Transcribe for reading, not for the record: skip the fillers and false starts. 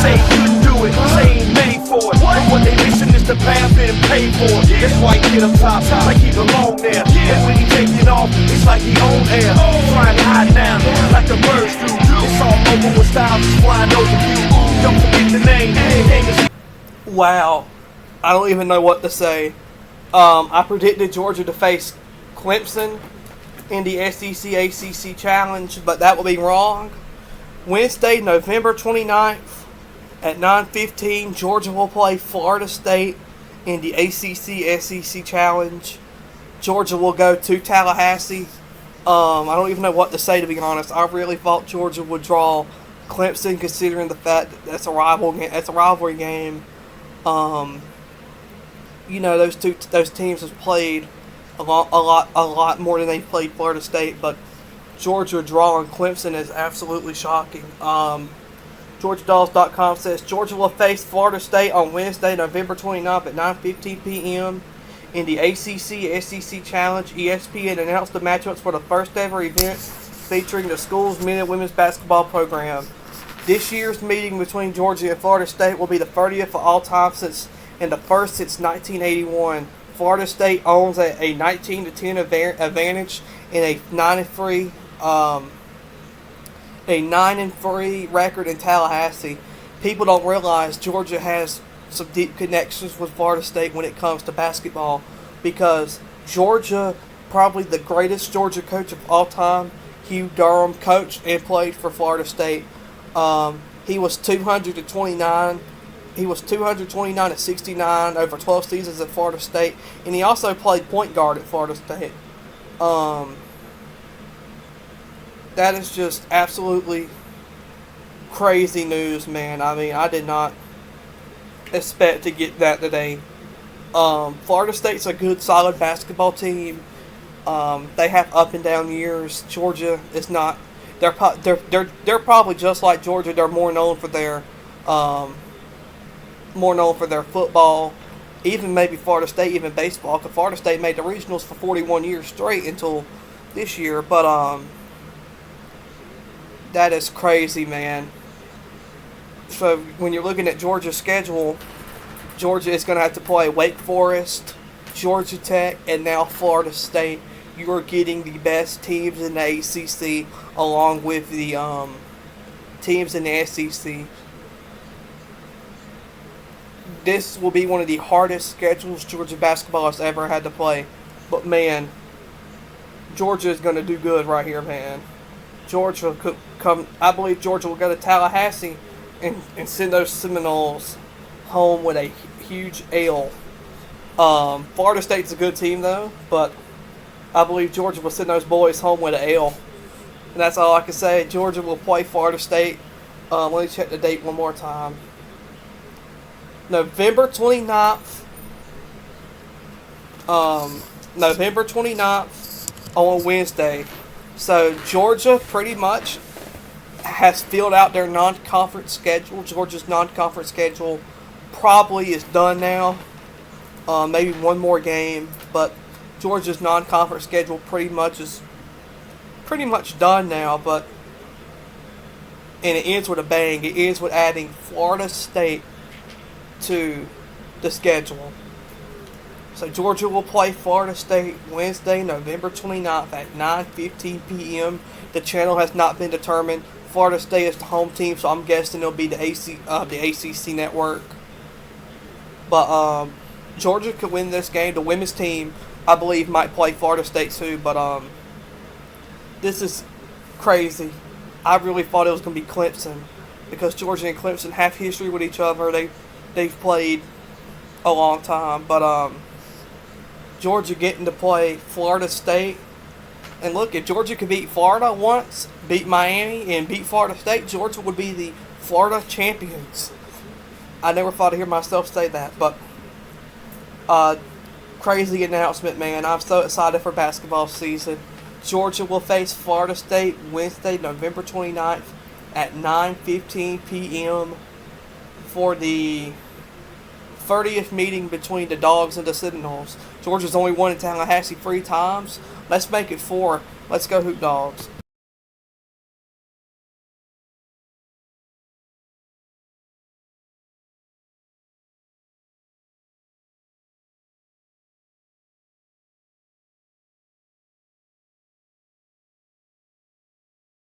Say he couldn't do it, say he ain't made for it. But what they missing is the path been paid for. That's why he get up top, like he belong there. And when he take it off, it's like he on air. Trying to hide now, like the birds do. It's all over with styles, just flying over you. Don't forget the name, Wow, I don't even know what to say. I predicted Georgia to face Clemson in the SEC ACC Challenge, but that will be wrong. Wednesday, November 29th at 9:15, Georgia will play Florida State in the ACC SEC Challenge. Georgia will go to Tallahassee. I don't even know what to say, to be honest. I really thought Georgia would draw Clemson, considering the fact that that's a rivalry game. You know, those teams have played a lot more than they played Florida State, but Georgia drawing Clemson is absolutely shocking. GeorgiaDolls.com says Georgia will face Florida State on Wednesday, November 29th at 9:15 p.m. in the ACC SEC Challenge. ESPN announced the matchups for the first ever event featuring the school's men and women's basketball program. This year's meeting between Georgia and Florida State will be the 30th of all time and the first since 1981. Florida State owns a 19-10 advantage in a 9-3 record in Tallahassee. People don't realize Georgia has some deep connections with Florida State when it comes to basketball, because Georgia, probably the greatest Georgia coach of all time, Hugh Durham, coached and played for Florida State. He was 229. He was 229 at 69 over 12 seasons at Florida State, and he also played point guard at Florida State. That is just absolutely crazy news, man. I mean, I did not expect to get that today. Florida State's a good, solid basketball team. They have up and down years. Georgia is not. They're probably just like Georgia. They're more known for their football, even maybe Florida State, even baseball. Because Florida State made the regionals for 41 years straight until this year. But that is crazy, man. So when you're looking at Georgia's schedule, Georgia is going to have to play Wake Forest, Georgia Tech, and now Florida State. You are getting the best teams in the ACC along with the teams in the SEC. This will be one of the hardest schedules Georgia basketball has ever had to play. But, man, Georgia is going to do good right here, man. Georgia could come. I believe Georgia will go to Tallahassee and send those Seminoles home with a huge L. Florida State's a good team, though, but I believe Georgia will send those boys home with an L. And that's all I can say. Georgia will play Florida State. Let me check the date one more time. November 29th. November 29th on Wednesday. So Georgia pretty much has filled out their non-conference schedule. Georgia's non-conference schedule probably is done now. Maybe one more game, but Georgia's non-conference schedule pretty much done now. And it ends with a bang. It ends with adding Florida State to the schedule. So Georgia will play Florida State Wednesday, November 29th at 9:15 p.m. The channel has not been determined. Florida State is the home team, so I'm guessing it'll be the ACC network. But Georgia could win this game. The women's team, I believe, might play Florida State too. But this is crazy. I really thought it was going to be Clemson, because Georgia and Clemson have history with each other. They've played a long time. But Georgia getting to play Florida State. And look, if Georgia could beat Florida once, beat Miami, and beat Florida State, Georgia would be the Florida champions. I never thought to hear myself say that, but crazy announcement, man. I'm so excited for basketball season. Georgia will face Florida State Wednesday, November 29th at 9:15 p.m. for the 30th meeting between the Dogs and the Seminoles. Georgia's only won in Tallahassee 3 times. Let's make it 4. Let's go Hoop Dogs.